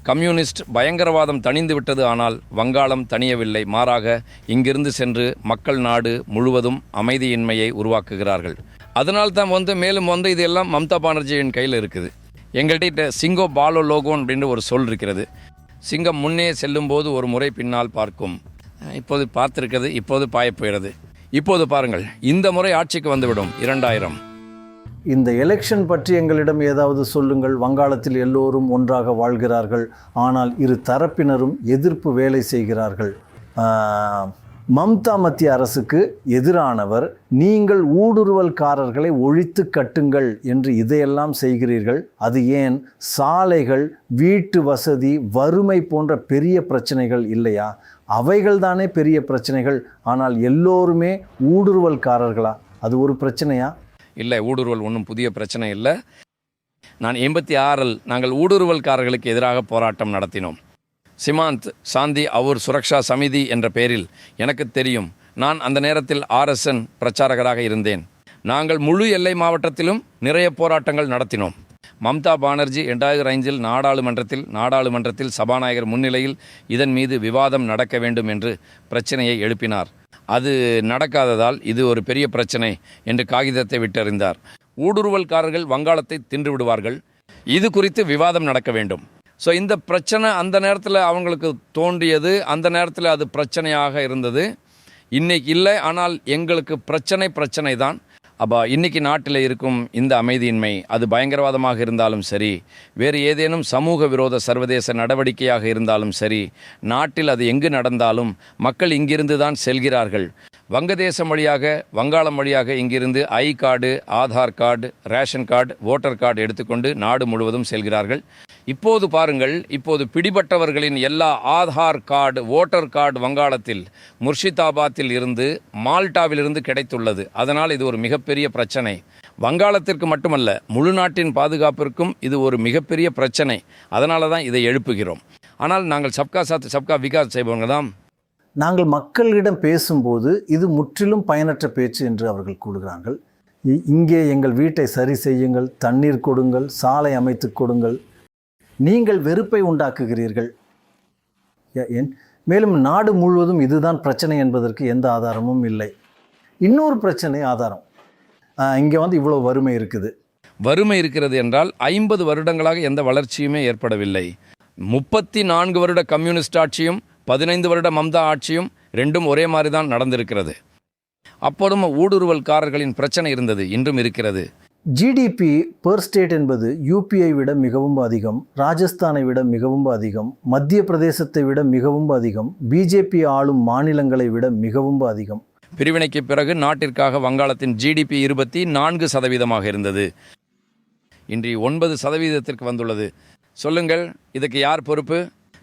Communist பயங்கரவாதம் தணிந்து விட்டது. ஆனால் வங்காளம் தணியவில்லை. மாறாக இங்கிருந்து சென்று மக்கள் நாடு முழுவதும் அமைதியின்மையை உருவாக்குகிறார்கள். அதனால்தான் மேலும் இது எல்லாம் மம்தா பானர்ஜியின் கையில் இருக்குது. எங்கள்கிட்ட சிங்கோ பாலோ லோகோன் அப்படின்ற ஒரு சொல் இருக்கிறது. சிங்கம் முன்னே செல்லும்போது ஒரு முறை பின்னால் பார்க்கும். இப்போது பார்த்திருக்கிறது, இப்போது பாயப்போகிறது. இப்போது பாருங்கள், இந்த முறை ஆட்சிக்கு வந்துவிடும் 2000. இந்த எலெக்ஷன் பற்றி எங்களிடம் ஏதாவது சொல்லுங்கள். வங்காளத்தில் எல்லோரும் ஒன்றாக வாழ்கிறார்கள், ஆனால் இரு தரப்பினரும் எதிர்ப்பு வேலை செய்கிறார்கள். மம்தா மத்திய அரசுக்கு எதிரானவர். நீங்கள் ஊடுருவல்காரர்களை ஒழித்து கட்டுங்கள் என்று இதையெல்லாம் செய்கிறீர்கள். அது ஏன் சாலைகள், வீட்டு வசதி, வறுமை போன்ற பெரிய பிரச்சனைகள் இல்லையா? அவைகள் தானே பெரிய பிரச்சனைகள். ஆனால் எல்லோருமே ஊடுருவல்காரர்களா? அது ஒரு பிரச்சனையா? இல்லை, ஊடுருவல் ஒன்றும் புதிய பிரச்சனை இல்லை. நான் 86 நாங்கள் ஊடுருவல்காரர்களுக்கு எதிராக போராட்டம் நடத்தினோம். சிமாந்த் சாந்தி அவுர் சுரக்ஷா சமிதி என்ற பெயரில் எனக்கு தெரியும். நான் அந்த நேரத்தில் RSN பிரச்சாரகராக இருந்தேன். நாங்கள் முழு எல்லை மாவட்டத்திலும் நிறைய போராட்டங்கள் நடத்தினோம். மம்தா பானர்ஜி 2005 நாடாளுமன்றத்தில் சபாநாயகர் முன்னிலையில் இதன் மீது விவாதம் நடக்க வேண்டும் என்று பிரச்சனையை எழுப்பினார். அது நடக்காததால் இது ஒரு பெரிய பிரச்சனை என்று காகிதத்தை விட்டறிந்தார். ஊடுருவல்காரர்கள் வங்காளத்தை தின்று விடுவார்கள், இது குறித்து விவாதம் நடக்க வேண்டும். ஸோ இந்த பிரச்சனை அந்த நேரத்தில் அவங்களுக்கு தோன்றியது, அந்த நேரத்தில் அது பிரச்சனையாக இருந்தது. இன்றைக்கி இல்லை, ஆனால் எங்களுக்கு பிரச்சனை தான். அப்போ இன்றைக்கி நாட்டில் இருக்கும் இந்த அமைதியின்மை, அது பயங்கரவாதமாக இருந்தாலும் சரி, வேறு ஏதேனும் சமூக விரோத சர்வதேச நடவடிக்கையாக இருந்தாலும் சரி, நாட்டில் அது எங்கு நடந்தாலும் மக்கள் இங்கிருந்து தான் செல்கிறார்கள். வங்கதேசம் வழியாக, வங்காளம் வழியாக இங்கிருந்து ஐ card, Aadhaar card, ration card, voter card எடுத்துக்கொண்டு நாடு முழுவதும் செல்கிறார்கள். இப்போது பாருங்கள், இப்போது பிடிபட்டவர்களின் எல்லா ஆதார் கார்டு, ஓட்டர் கார்டு வங்காளத்தில், முர்ஷிதாபாத்தில் இருந்து, மால்டாவிலிருந்து கிடைத்துள்ளது. அதனால் இது ஒரு மிகப்பெரிய பிரச்சனை. வங்காளத்திற்கு மட்டுமல்ல, முழு நாட்டின் பாதுகாப்பிற்கும் இது ஒரு மிகப்பெரிய பிரச்சனை. அதனால தான் இதை எழுப்புகிறோம். ஆனால் நாங்கள் சப்கா சாத் சப்கா விகாஸ் செய்பவங்க தான். நாங்கள் மக்களிடம் பேசும்போது இது முற்றிலும் பயனற்ற பேச்சு என்று அவர்கள் கூறுகிறார்கள். இங்கே எங்கள் வீட்டை சரி செய்யுங்கள், தண்ணீர் கொடுங்கள், சாலை அமைத்து கொடுங்கள். நீங்கள் வெறுப்பை உண்டாக்குகிறீர்கள். மேலும் நாடு முழுவதும் இதுதான் பிரச்சனை என்பதற்கு எந்த ஆதாரமும் இல்லை. இன்னொரு பிரச்சனை ஆதாரம். இங்கே இவ்வளோ வறுமை இருக்குது. வறுமை இருக்கிறது என்றால் 50 வருடங்களாக எந்த வளர்ச்சியுமே ஏற்படவில்லை. 34 வருட கம்யூனிஸ்ட் ஆட்சியும் 15 வருட மம்தா ஆட்சியும் ரெண்டும் ஒரே மாதிரி தான் நடந்திருக்கிறது. அப்போதும் ஊடுருவல்காரர்களின் பிரச்சனை இருந்தது, இன்றும் இருக்கிறது. ஜிடிபி பெர் ஸ்டேட் என்பது யூபியை விட மிகவும் அதிகம், ராஜஸ்தானை விட மிகவும் அதிகம், மத்திய பிரதேசத்தை விட மிகவும் அதிகம், பிஜேபி ஆளும் மாநிலங்களை விட மிகவும் அதிகம். பிரிவினைக்கு பிறகு நாட்டிற்காக வங்காளத்தின் ஜிடிபி 24% இருந்தது. இன்று 9% வந்துள்ளது. சொல்லுங்கள், இதுக்கு யார் பொறுப்பு?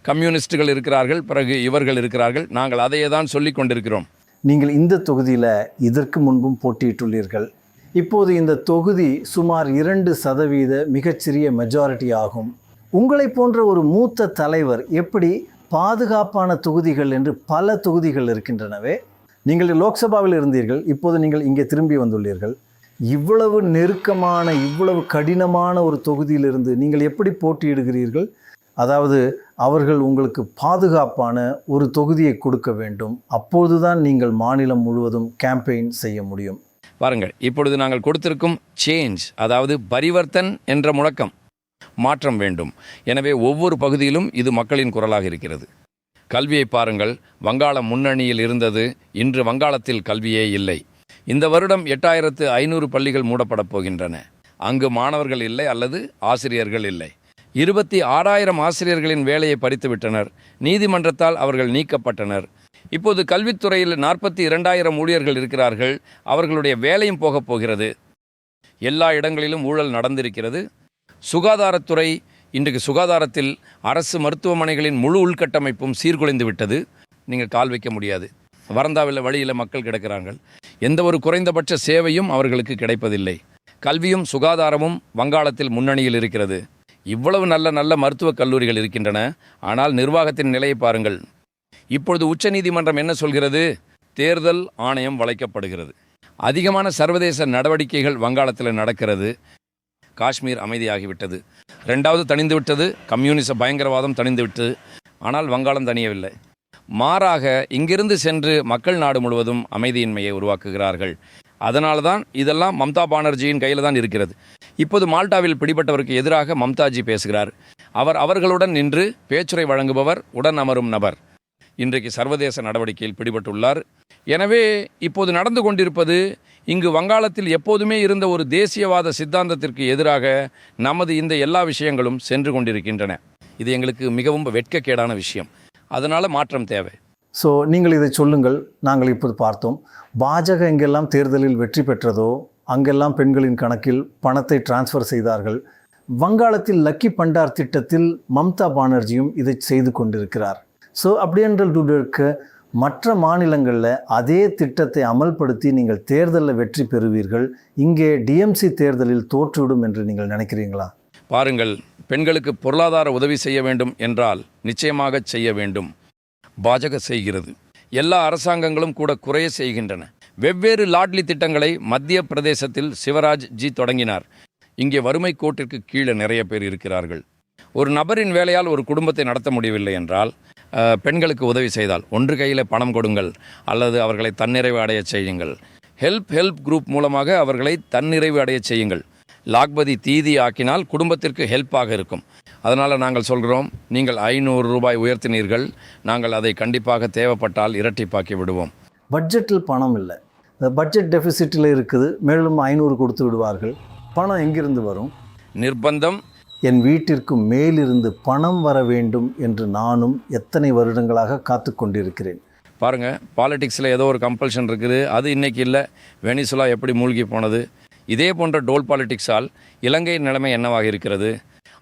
கம்யூனிஸ்டுகள் இருக்கிறார்கள், பிறகு இவர்கள் இருக்கிறார்கள். நாங்கள் அதையே தான் சொல்லிக் கொண்டிருக்கிறோம். நீங்கள் இந்த தொகுதியில் இதற்கு முன்பும் போட்டியிட்டுள்ளீர்கள். இப்போது இந்த தொகுதி சுமார் 2% மிகச்சிறிய மெஜாரிட்டி ஆகும். உங்களை போன்ற ஒரு மூத்த தலைவர் எப்படி பாதுகாப்பான தொகுதிகள் என்று பல தொகுதிகள் இருக்கின்றனவே, நீங்கள் லோக்சபாவில் இருந்தீர்கள், இப்போது நீங்கள் இங்கே திரும்பி வந்துள்ளீர்கள். இவ்வளவு நெருக்கமான, இவ்வளவு கடினமான ஒரு தொகுதியிலிருந்து நீங்கள் எப்படி போட்டியிடுகிறீர்கள்? அதாவது அவர்கள் உங்களுக்கு பாதுகாப்பான ஒரு தொகுதியை கொடுக்க வேண்டும். அப்போதுதான் நீங்கள் மாநிலம் முழுவதும் கேம்பெயின் செய்ய முடியும். பாருங்கள், இப்பொழுது நாங்கள் கொடுத்திருக்கும் சேஞ்ச், அதாவது பரிவர்த்தன் என்ற முழக்கம், மாற்றம் வேண்டும். எனவே ஒவ்வொரு பகுதியிலும் இது மக்களின் குரலாக இருக்கிறது. கல்வியை பாருங்கள், வங்காளம் முன்னணியில் இருந்தது, இன்று வங்காளத்தில் கல்வியே இல்லை. இந்த வருடம் 8500 பள்ளிகள் மூடப்படப் போகின்றன. அங்கு மாணவர்கள் இல்லை அல்லது ஆசிரியர்கள் இல்லை. 26,000 ஆசிரியர்களின் வேலையை பறித்துவிட்டனர். நீதிமன்றத்தால் அவர்கள் நீக்கப்பட்டனர். இப்போது கல்வித்துறையில் 42,000 ஊழியர்கள் இருக்கிறார்கள். அவர்களுடைய வேலையும் போகப் போகிறது. எல்லா இடங்களிலும் ஊழல் நடந்திருக்கிறது. சுகாதாரத்துறை, இன்றைக்கு சுகாதாரத்தில் அரசு மருத்துவமனைகளின் முழு உள்கட்டமைப்பும் சீர்குலைந்து விட்டது. நீங்கள் கால் வைக்க முடியாது. வரந்தாவில் வழியில் மக்கள் கிடக்கிறார்கள். எந்த ஒரு குறைந்தபட்ச சேவையும் அவர்களுக்கு கிடைப்பதில்லை. கல்வியும் சுகாதாரமும் வங்காளத்தில் முன்னணியில் இருக்கிறது. இவ்வளவு நல்ல மருத்துவக் கல்லூரிகள் இருக்கின்றன. ஆனால் நிர்வாகத்தின் நிலையை பாருங்கள். இப்பொழுது உச்சநீதிமன்றம் என்ன சொல்கிறது? தேர்தல் ஆணையம் வளைக்கப்படுகிறது. அதிகமான சர்வதேச நடவடிக்கைகள் வங்காளத்தில் நடக்கிறது. காஷ்மீர் அமைதியாகிவிட்டது. 2வது தணிந்து விட்டது, கம்யூனிச பயங்கரவாதம் தணிந்து விட்டது. ஆனால் வங்காளம் தணியவில்லை. மாறாக இங்கிருந்து சென்று மக்கள் நாடு முழுவதும் அமைதியின்மையை உருவாக்குகிறார்கள். அதனால தான் இதெல்லாம் மம்தா பானர்ஜியின் கையில் தான் இருக்கிறது. இப்போது மால்டாவில் பிடிபட்டவருக்கு எதிராக மம்தாஜி பேசுகிறார். அவர்களுடன் நின்று பேச்சுரை வழங்குபவர், உடன் அமரும் நபர் இன்றைக்கு சர்வதேச நடவடிக்கையில் பிடிபட்டுள்ளார். எனவே இப்போது நடந்து கொண்டிருப்பது இங்கு வங்காளத்தில் எப்போதுமே இருந்த ஒரு தேசியவாத சித்தாந்தத்திற்கு எதிராக நமது இந்த எல்லா விஷயங்களும் சென்று கொண்டிருக்கின்றன. இது எங்களுக்கு மிகவும் வெட்கக்கேடான விஷயம். அதனால் மாற்றம் தேவை. ஸோ நீங்கள் இதை சொல்லுங்கள். நாங்கள் இப்போது பார்த்தோம், பாஜக எங்கெல்லாம் தேர்தலில் வெற்றி பெற்றதோ அங்கெல்லாம் பெண்களின் கணக்கில் பணத்தை டிரான்ஸ்ஃபர் செய்தார்கள். வங்காளத்தில் லக்கி பண்டார் திட்டத்தில் மம்தா பானர்ஜியும் இதை செய்து கொண்டிருக்கிறார். ஸோ அப்படின்ற மற்ற மாநிலங்களில் அதே திட்டத்தை அமல்படுத்தி நீங்கள் தேர்தலில் வெற்றி பெறுவீர்கள். இங்கே டிஎம்சி தேர்தலில் தோற்றுவிடும் என்று நீங்கள் நினைக்கிறீங்களா? பாருங்கள், பெண்களுக்கு பொருளாதார உதவி செய்ய வேண்டும் என்றால் நிச்சயமாக செய்ய வேண்டும். பாஜக செய்கிறது. எல்லா அரசாங்கங்களும் கூட குறைய செய்கின்றன. வெவ்வேறு லாட்லி திட்டங்களை மத்திய பிரதேசத்தில் சிவராஜ் ஜி தொடங்கினார். இங்கே வறுமை கோட்டிற்கு கீழே நிறைய பேர் இருக்கிறார்கள். ஒரு நபரின் வேலையால் ஒரு குடும்பத்தை நடத்த முடியவில்லை என்றால் பெண்களுக்கு உதவி செய்தால் ஒன்று கையில் பணம் கொடுங்கள் அல்லது அவர்களை தன்னிறைவு அடைய செய்யுங்கள். ஹெல்ப் குரூப் மூலமாக அவர்களை தன்னிறைவு அடைய செய்யுங்கள். லாக்பதி தீதி ஆக்கினால் குடும்பத்திற்கு ஹெல்ப்பாக இருக்கும். அதனால் நாங்கள் சொல்கிறோம், நீங்கள் 500 ரூபாய் உயர்த்தினீர்கள், நாங்கள் அதை கண்டிப்பாக தேவைப்பட்டால் இரட்டிப்பாக்கி விடுவோம். பட்ஜெட்டில் பணம் இல்லை, இந்த பட்ஜெட் டெபிசிட்டில் இருக்குது, மேலும் 500 கொடுத்து விடுவார்கள். பணம் எங்கிருந்து வரும்? நிர்பந்தம். என் வீட்டிற்கு மேலிருந்து பணம் வர வேண்டும் என்று நானும் எத்தனை வருடங்களாக காத்து கொண்டிருக்கிறேன். பாருங்கள், பாலிடிக்ஸில் ஏதோ ஒரு கம்பல்ஷன் இருக்குது. அது இன்றைக்கி இல்லை. வெனிசுலா எப்படி மூழ்கி போனது? இதே போன்ற டோல் பாலிடிக்ஸால் இலங்கையின் நிலைமை என்னவாக இருக்கிறது?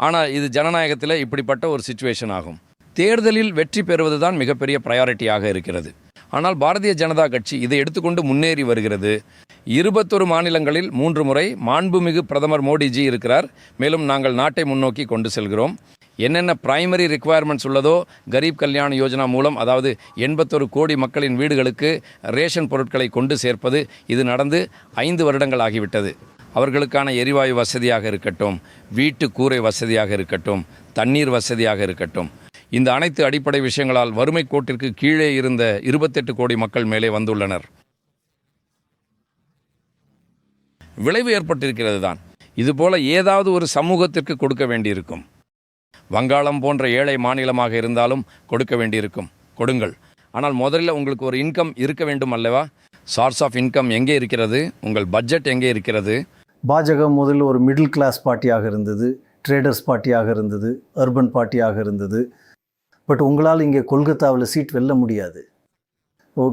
ஆனால் இது ஜனநாயகத்தில் இப்படிப்பட்ட ஒரு சிச்சுவேஷன் ஆகும். தேர்தலில் வெற்றி பெறுவது தான் மிகப்பெரிய ப்ரையாரிட்டியாக இருக்கிறது. ஆனால் பாரதிய ஜனதா கட்சி இதை எடுத்துக்கொண்டு முன்னேறி வருகிறது. 21 மாநிலங்களில் 3 முறை மாண்புமிகு பிரதமர் மோடிஜி இருக்கிறார். மேலும் நாங்கள் நாட்டை முன்னோக்கி கொண்டு செல்கிறோம். என்னென்ன பிரைமரி ரிக்குவயர்மெண்ட்ஸ் உள்ளதோ கரீப் கல்யாண் யோஜனா மூலம், அதாவது 81 கோடி மக்களின் வீடுகளுக்கு ரேஷன் பொருட்களை கொண்டு சேர்ப்பது, இது நடந்து 5 வருடங்கள் ஆகிவிட்டது. அவர்களுக்கான எரிவாயு வசதியாக இருக்கட்டும், வீட்டு கூரை வசதியாக இருக்கட்டும், தண்ணீர் வசதியாக இருக்கட்டும், இந்த அனைத்து அடிப்படை விஷயங்களால் வறுமை கோட்டிற்கு கீழே இருந்த 28 கோடி மக்கள் மேலே வந்துள்ளனர். விளைவு ஏற்பட்டிருக்கிறது தான். இதுபோல ஏதாவது ஒரு சமூகத்திற்கு கொடுக்க வேண்டியிருக்கும். வங்காளம் போன்ற ஏழை மாநிலமாக இருந்தாலும் கொடுக்க வேண்டியிருக்கும். கொடுங்கள். ஆனால் முதல்ல உங்களுக்கு ஒரு இன்கம் இருக்க வேண்டும் அல்லவா? சார்ஸ் ஆஃப் இன்கம் எங்கே இருக்கிறது? உங்கள் பட்ஜெட் எங்கே இருக்கிறது? பாஜக முதல்ல ஒரு மிடில் கிளாஸ் பார்ட்டியாக இருந்தது, ட்ரேடர்ஸ் பார்ட்டியாக இருந்தது, அர்பன் பார்ட்டியாக இருந்தது. பட் உங்களால் இங்கே கொல்கத்தாவில் சீட் வெல்ல முடியாது.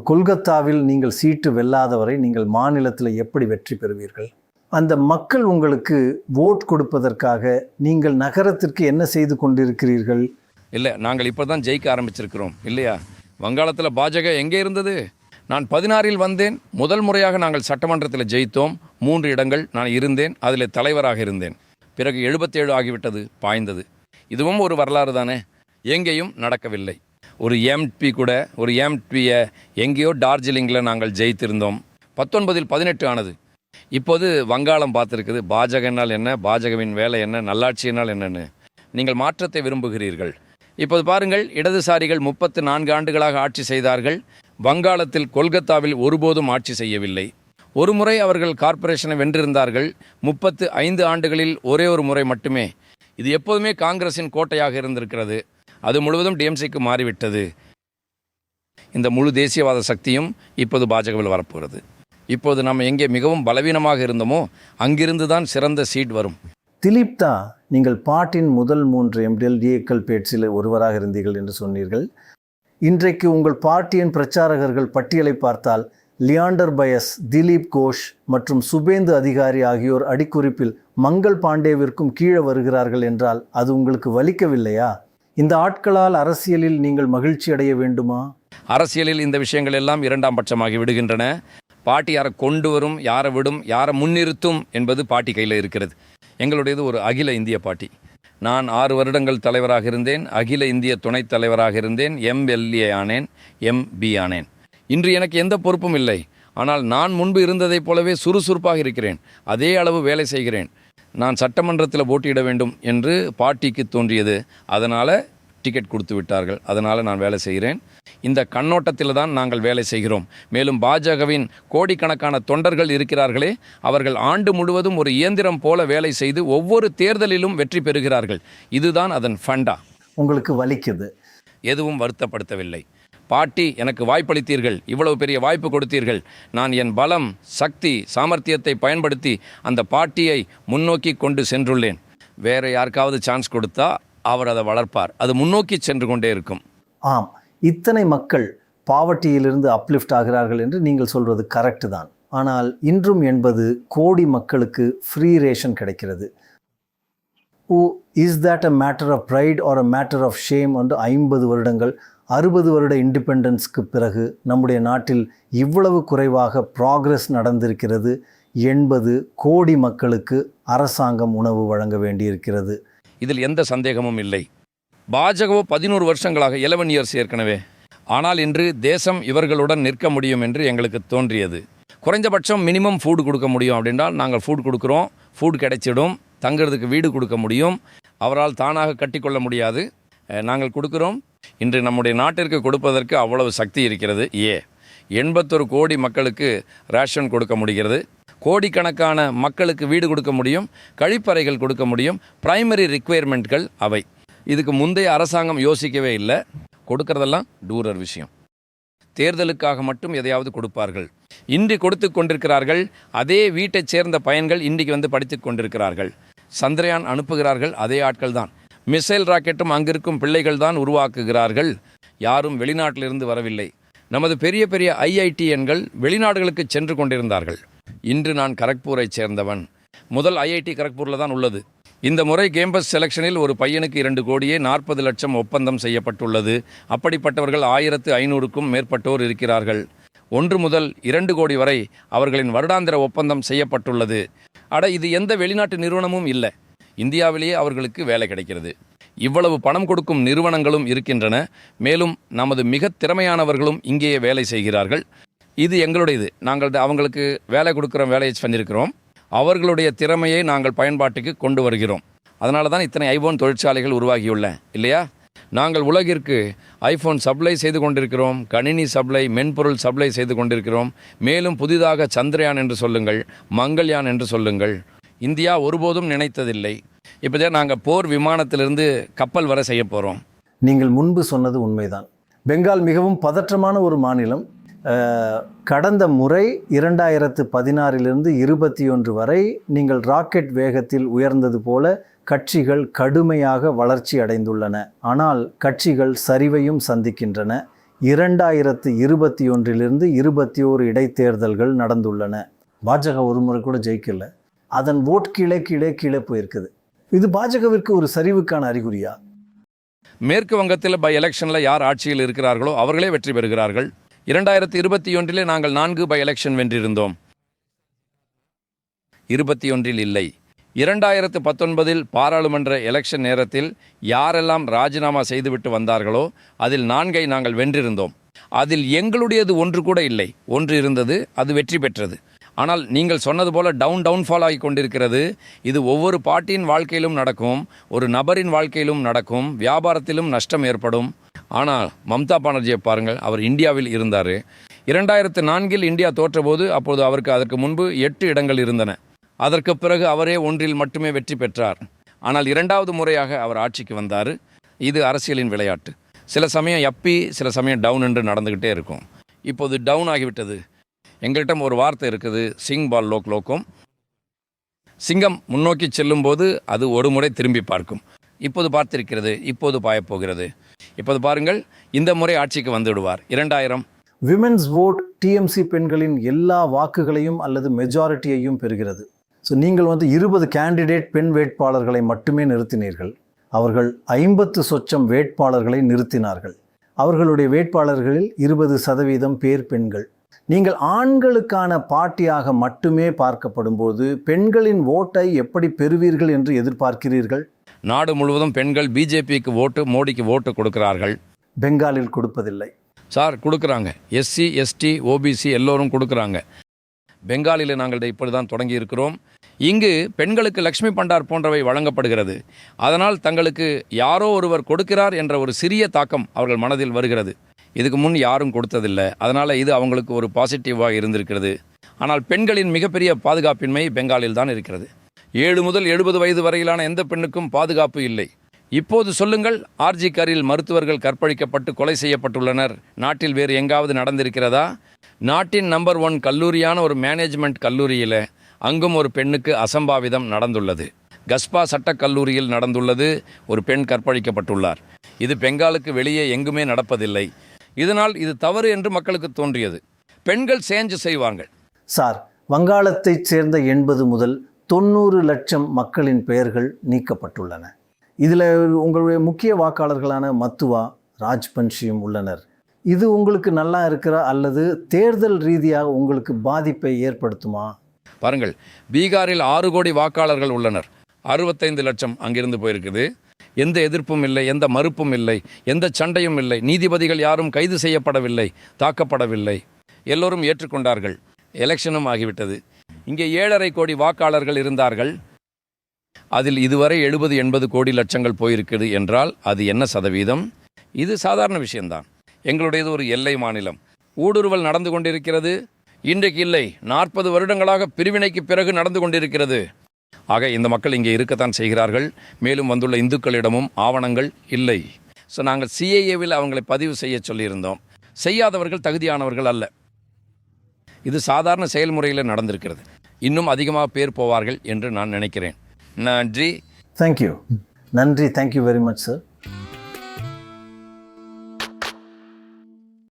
கொல்கத்தாவில் நீங்கள் சீட்டு வெல்லாதவரை நீங்கள் மாநிலத்தில் எப்படி வெற்றி பெறுவீர்கள்? அந்த மக்கள் உங்களுக்கு ஓட் கொடுப்பதற்காக நீங்கள் நகரத்திற்கு என்ன செய்து கொண்டிருக்கிறீர்கள்? இல்லை, நாங்கள் இப்போ தான் ஜெயிக்க ஆரம்பிச்சிருக்கிறோம் இல்லையா? வங்காளத்தில் பாஜக எங்கே இருந்தது? நான் 16இல் வந்தேன். முதல் முறையாக நாங்கள் சட்டமன்றத்தில் ஜெயித்தோம். 3 இடங்கள் நான் இருந்தேன், அதில் தலைவராக இருந்தேன். பிறகு 77 ஆகிவிட்டது, பாய்ந்தது. இதுவும் ஒரு வரலாறு தானே. எங்கேயும் நடக்கவில்லை. ஒரு எம்பியை எங்கேயோ டார்ஜிலிங்கில் நாங்கள் ஜெயித்திருந்தோம். 19இல் 18 ஆனது. இப்போது வங்காளம் பார்த்துருக்குது. பாஜகனால் என்ன, பாஜகவின் வேலை என்ன, நல்லாட்சியினால் என்னன்னு. நீங்கள் மாற்றத்தை விரும்புகிறீர்கள். இப்போது பாருங்கள், இடதுசாரிகள் 34 ஆண்டுகளாக ஆட்சி செய்தார்கள். வங்காளத்தில் கொல்கத்தாவில் ஒருபோதும் ஆட்சி செய்யவில்லை. ஒரு முறை அவர்கள் கார்ப்பரேஷனை வென்றிருந்தார்கள். 35 ஆண்டுகளில் ஒரே ஒரு முறை மட்டுமே. இது எப்போதுமே காங்கிரஸின் கோட்டையாக இருந்திருக்கிறது. அது முழுவதும் டிஎம்சிக்கு மாறிவிட்டது. இந்த முழு தேசியவாத சக்தியும் இப்போது பாஜகவில் வரப்போகிறது. இப்போது நம்ம எங்கே மிகவும் பலவீனமாக இருந்தோமோ அங்கிருந்து தான் சிறந்த சீட் வரும். திலீப் தான், நீங்கள் பாட்டின் முதல் 3 MDL-DAக்கள் பேட்சில் ஒருவராக இருந்தீர்கள் என்று சொன்னீர்கள். இன்றைக்கு உங்கள் பார்ட்டியின் பிரச்சாரகர்கள் பட்டியலை பார்த்தால் லியாண்டர் பயஸ், திலீப் கோஷ் மற்றும் சுபேந்து அதிகாரி ஆகியோர் அடிக்குறிப்பில் மங்கள் பாண்டேவிற்கும் கீழே வருகிறார்கள் என்றால் அது உங்களுக்கு வலிக்கவில்லையா? இந்த ஆட்களால் அரசியலில் நீங்கள் மகிழ்ச்சி அடைய வேண்டுமா? அரசியலில் இந்த விஷயங்கள் எல்லாம் 2ஆம் பட்சமாகி விடுகின்றன. பாட்டி யாரை கொண்டு வரும், யாரை விடும், யாரை முன்னிறுத்தும் என்பது பாட்டி கையில் இருக்கிறது. எங்களுடையது ஒரு அகில இந்திய பாட்டி. நான் 6 வருடங்கள் தலைவராக இருந்தேன், அகில இந்திய துணைத் தலைவராக இருந்தேன், MLA ஆனேன், MB ஆனேன். இன்று எனக்கு எந்த பொறுப்பும் இல்லை. ஆனால் நான் முன்பு இருந்ததைப் போலவே சுறுசுறுப்பாக இருக்கிறேன். அதே அளவு வேலை செய்கிறேன். நான் சட்டமன்றத்தில் போட்டியிட வேண்டும் என்று பார்ட்டிக்கு தோன்றியது. அதனால் டிக்கெட் கொடுத்து விட்டார்கள். அதனால் நான் வேலை செய்கிறேன். இந்த கண்ணோட்டத்தில் தான் நாங்கள் வேலை செய்கிறோம். மேலும் பாஜகவின் கோடிக்கணக்கான தொண்டர்கள் இருக்கிறார்களே, அவர்கள் ஆண்டு முழுவதும் ஒரு இயந்திரம் போல வேலை செய்து ஒவ்வொரு தேர்தலிலும் வெற்றி பெறுகிறார்கள். இதுதான் அதன் ஃபண்டா. உங்களுக்கு வலிக்குது? எதுவும் வருத்தப்படுத்தவில்லை. பார்ட்டி எனக்கு வாய்ப்பளித்தீர்கள், இவ்வளவு பெரிய வாய்ப்பு கொடுத்தீர்கள். நான் என் பலம், சக்தி, சாமர்த்தியத்தை பயன்படுத்தி அந்த பார்ட்டியை முன்னோக்கி கொண்டு சென்றுள்ளேன். வேறு யாருக்காவது சான்ஸ் கொடுத்தா அவர் அதை வளர்ப்பார். அது முன்னோக்கி சென்று கொண்டே இருக்கும். ஆம், இத்தனை மக்கள் பாவர்ட்டியிலிருந்து அப்லிஃப்ட் ஆகிறார்கள் என்று நீங்கள் சொல்வது கரெக்டு தான். ஆனால் இன்றும் என்பது கோடி மக்களுக்கு ஃப்ரீ ரேஷன் கிடைக்கிறது. Is that a matter of pride or a matter of shame? என்று 50 வருடங்கள் 60 வருட இண்டிபெண்டன்ஸ்க்கு பிறகு நம்முடைய நாட்டில் இவ்வளவு குறைவாக ப்ராக்ரஸ் நடந்திருக்கிறது. 80 கோடி மக்களுக்கு அரசாங்கம் உணவு வழங்க வேண்டியிருக்கிறது. இதில் எந்த சந்தேகமும் இல்லை. பாஜகவோ 11 வருஷங்களாக 11 இயர்ஸ் ஏற்கனவே. ஆனால் இன்று தேசம் இவர்களுடன் நிற்க முடியும் என்று எங்களுக்கு தோன்றியது. குறைஞ்சபட்சம் மினிமம் ஃபுட் கொடுக்க முடியும் அப்படின்றால் நாங்கள் ஃபுட் கொடுக்குறோம். ஃபுட் கிடைச்சிடும். தங்கிறதுக்கு வீடு கொடுக்க முடியும். அவரால் தானாக கட்டிக்கொள்ள முடியாது. நாங்கள் கொடுக்குறோம். இன்று நம்முடைய நாட்டிற்கு கொடுப்பதற்கு அவ்வளவு சக்தி இருக்கிறது. 81 கோடி மக்களுக்கு ரேஷன் கொடுக்க முடிகிறது. கோடிக்கணக்கான மக்களுக்கு வீடு கொடுக்க முடியும். கழிப்பறைகள் கொடுக்க முடியும். பிரைமரி ரிக்குயர்மெண்ட்கள் அவை. இதுக்கு முந்தைய அரசாங்கம் யோசிக்கவே இல்லை. கொடுக்கறதெல்லாம் டூரர் விஷயம். தேர்தலுக்காக மட்டும் எதையாவது கொடுப்பார்கள். இன்று கொடுத்து கொண்டிருக்கிறார்கள். அதே வீட்டைச் சேர்ந்த பையன்கள் இன்றைக்கு வந்து படித்து கொண்டிருக்கிறார்கள். சந்திரயான் அனுப்புகிறார்கள். அதே ஆட்கள் தான். மிசைல் ராக்கெட்டும் அங்கிருக்கும் பிள்ளைகள் தான் உருவாக்குகிறார்கள். யாரும் வெளிநாட்டிலிருந்து வரவில்லை. நமது பெரிய பெரிய ஐஐடிஎன்கள் வெளிநாடுகளுக்கு சென்று கொண்டிருந்தார்கள். இன்று நான் கரக்பூரை சேர்ந்தவன். முதல் ஐஐடி கரக்பூரில் தான் உள்ளது. இந்த முறை கேம்பஸ் செலெக்ஷனில் ஒரு பையனுக்கு 2 கோடியே 40 லட்சம் ஒப்பந்தம் செய்யப்பட்டுள்ளது. அப்படிப்பட்டவர்கள் 1500க்கும் மேற்பட்டோர் இருக்கிறார்கள். 1 முதல் 2 கோடி வரை அவர்களின் வருடாந்திர ஒப்பந்தம் செய்யப்பட்டுள்ளது. இது எந்த வெளிநாட்டு நிறுவனமும் இல்லை. இந்தியாவிலேயே அவர்களுக்கு வேலை கிடைக்கிறது. இவ்வளவு பணம் கொடுக்கும் நிறுவனங்களும் இருக்கின்றன. மேலும் நமது மிக திறமையானவர்களும் இங்கேயே வேலை செய்கிறார்கள். இது எங்களுடையது. நாங்கள் அவங்களுக்கு வேலை கொடுக்குறோம், வேலையை செஞ்சிருக்கிறோம். அவர்களுடைய திறமையை நாங்கள் பயன்பாட்டுக்கு கொண்டு வருகிறோம். அதனால தான் இத்தனை ஐபோன் தொழிற்சாலைகள் உருவாகியுள்ள இல்லையா? நாங்கள் உலகிற்கு ஐஃபோன் சப்ளை செய்து கொண்டிருக்கிறோம். கணினி சப்ளை, மென்பொருள் சப்ளை செய்து கொண்டிருக்கிறோம். மேலும் புதிதாக சந்திரயான் என்று சொல்லுங்கள், மங்கள்யான் என்று சொல்லுங்கள். இந்தியா ஒருபோதும் நினைத்ததில்லை. இப்போதான் நாங்கள் போர் விமானத்திலிருந்து கப்பல் வர செய்ய போகிறோம். நீங்கள் முன்பு சொன்னது உண்மைதான். பெங்கால் மிகவும் பதற்றமான ஒரு மாநிலம். கடந்த முறை 2016 21 வரை நீங்கள் ராக்கெட் வேகத்தில் உயர்ந்தது போல கட்சிகள் கடுமையாக வளர்ச்சி அடைந்துள்ளன. ஆனால் கட்சிகள் சரிவையும் சந்திக்கின்றன. 2021 21 இடைத்தேர்தல்கள் நடந்துள்ளன. பாஜக ஒரு முறை கூட ஜெயிக்கல. அதன் ஓட் கீழே போயிருக்குது. இது பாஜகவிற்கு ஒரு சரிவுக்கான அறிகுறியா? மேற்கு வங்கத்தில் பை எலெக்ஷனில் யார் ஆட்சியில் இருக்கிறார்களோ அவர்களே வெற்றி பெறுகிறார்கள். 2021 நாங்கள் 4 பை எலெக்ஷன் வென்றிருந்தோம். 21 இல்லை. 2019 பாராளுமன்ற எலெக்ஷன் நேரத்தில் யாரெல்லாம் ராஜினாமா செய்துவிட்டு வந்தார்களோ அதில் 4 நாங்கள் வென்றிருந்தோம். அதில் எங்களுடையது ஒன்று கூட இல்லை. ஒன்று இருந்தது, அது வெற்றி பெற்றது. ஆனால் நீங்கள் சொன்னது போல டவுன்ஃபால் ஆகி கொண்டிருக்கிறது. இது ஒவ்வொரு பார்ட்டியின் வாழ்க்கையிலும் நடக்கும், ஒரு நபரின் வாழ்க்கையிலும் நடக்கும், வியாபாரத்திலும் நஷ்டம் ஏற்படும். ஆனால் மம்தா பானர்ஜியை பாருங்கள், அவர் இந்தியாவில் இருந்தார். 2004 இந்தியா தோற்றபோது அப்போது அவருக்கு அதற்கு முன்பு 8 இடங்கள் இருந்தன. அதற்கு பிறகு அவரே ஒன்றில் மட்டுமே வெற்றி பெற்றார். ஆனால் 2வது முறையாக அவர் ஆட்சிக்கு வந்தார். இது அரசியலின் விளையாட்டு. சில சமயம் எப்பி, சில சமயம் டவுன் என்று நடந்துக்கிட்டே இருக்கும். இப்போது டவுன் ஆகிவிட்டது. எங்கள்கிட்ட ஒரு வார்த்தை இருக்குது, சிங் பால் லோக் லோக்கும். சிங்கம் முன்னோக்கி செல்லும் போது அது ஒரு முறை திரும்பி பார்க்கும். இப்போது பார்த்திருக்கிறது, இப்போது பாயப்போகிறது. இப்போது பாருங்கள், இந்த முறை ஆட்சிக்கு வந்து விடுவார். 2000 விமென்ஸ் ஓட் டிஎம்சி பெண்களின் எல்லா வாக்குகளையும் அல்லது மெஜாரிட்டியையும் பெறுகிறது. ஸோ நீங்கள் 20 கேண்டிடேட் பெண் வேட்பாளர்களை மட்டுமே நிறுத்தினீர்கள். அவர்கள் 50% வேட்பாளர்களை நிறுத்தினார்கள். அவர்களுடைய வேட்பாளர்களில் 20% பேர் பெண்கள். நீங்கள் ஆண்களுக்கான பார்ட்டியாக மட்டுமே பார்க்கப்படும்போது பெண்களின் ஓட்டை எப்படி பெறுவீர்கள் என்று எதிர்பார்க்கிறீர்கள்? நாடு முழுவதும் பெண்கள் பிஜேபிக்கு ஓட்டு, மோடிக்கு ஓட்டு கொடுக்கிறார்கள். பெங்காலில் கொடுப்பதில்லை சார். கொடுக்குறாங்க. SC ST OBC எல்லோரும் கொடுக்குறாங்க. பெங்காலில் நாங்கள் இப்படி தான் தொடங்கி இருக்கிறோம். இங்கு பெண்களுக்கு லக்ஷ்மி பண்டார் போன்றவை வழங்கப்படுகிறது. அதனால் தங்களுக்கு யாரோ ஒருவர் கொடுக்கிறார் என்ற ஒரு சிறிய தாக்கம் அவர்கள் மனதில் வருகிறது. இதுக்கு முன் யாரும் கொடுத்ததில்லை, அதனால் இது அவங்களுக்கு ஒரு பாசிட்டிவாக இருந்திருக்கிறது. ஆனால் பெண்களின் மிகப்பெரிய பாதுகாப்பின்மை பெங்காலில் தான் இருக்கிறது. 7 முதல் 70 வயது வரையிலான எந்த பெண்ணுக்கும் பாதுகாப்பு இல்லை. இப்போது சொல்லுங்கள், ஆர்ஜி கரில் மருத்துவர்கள் கற்பழிக்கப்பட்டு கொலை செய்யப்பட்டுள்ளனர். நாட்டில் வேறு எங்காவது நடந்திருக்கிறதா? நாட்டின் நம்பர் 1 கல்லூரியான ஒரு மேனேஜ்மெண்ட் கல்லூரியில் அங்கும் ஒரு பெண்ணுக்கு அசம்பாவிதம் நடந்துள்ளது. கஸ்பா சட்டக் கல்லூரியில் நடந்துள்ளது. ஒரு பெண் கற்பழிக்கப்பட்டுள்ளார். இது பெங்காலுக்கு வெளியே எங்குமே நடப்பதில்லை. இதனால் இது தவறு என்று மக்களுக்கு தோன்றியது. பெண்கள் சேஞ்சு செய்வார்கள். சார், வங்காளத்தைச் சேர்ந்த 80 முதல் 90 லட்சம் மக்களின் பெயர்கள் நீக்கப்பட்டுள்ளன. இதில் உங்களுடைய முக்கிய வாக்காளர்களான மத்துவா, ராஜ்பன்ஷியும் உள்ளனர். இது உங்களுக்கு நல்லா இருக்கிறா அல்லது தேர்தல் ரீதியாக உங்களுக்கு பாதிப்பை ஏற்படுத்துமா? பாருங்கள், பீகாரில் 6 கோடி வாக்காளர்கள் உள்ளனர். 65 லட்சம் அங்கிருந்து போயிருக்குது. எந்த எதிர்ப்பும் இல்லை, எந்த மறுப்பும் இல்லை, எந்த சண்டையும் இல்லை. நீதிபதிகள் யாரும் கைது செய்யப்படவில்லை, தாக்கப்படவில்லை. எல்லோரும் ஏற்றுக்கொண்டார்கள். எலெக்ஷனும் ஆகிவிட்டது. இங்கே 7.5 கோடி வாக்காளர்கள் இருந்தார்கள். அதில் இதுவரை 70-80 கோடி லட்சங்கள் போயிருக்குது என்றால் அது என்ன சதவீதம்? இது சாதாரண விஷயம்தான். எங்களுடையது ஒரு எல்லை மாநிலம். ஊடுருவல் நடந்து கொண்டிருக்கிறது. இன்றைக்கு இல்லை, 40 வருடங்களாக பிரிவினைக்கு பிறகு நடந்து கொண்டிருக்கிறது. ஆக இந்த மக்கள் இங்கே இருக்கத்தான் செய்கிறார்கள். மேலும் வந்துள்ள இந்துக்களிடமும் ஆவணங்கள் இல்லை. ஸோ நாங்கள் சிஏஏவில் அவங்களை பதிவு செய்ய சொல்லியிருந்தோம். செய்யாதவர்கள் தகுதியானவர்கள் அல்ல. இது சாதாரண செயல்முறையில் நடந்திருக்கிறது. இன்னும் அதிகமாக பேர் போவார்கள் என்று நான் நினைக்கிறேன். நன்றி. தேங்க்யூ. நன்றி. Thank you very much sir.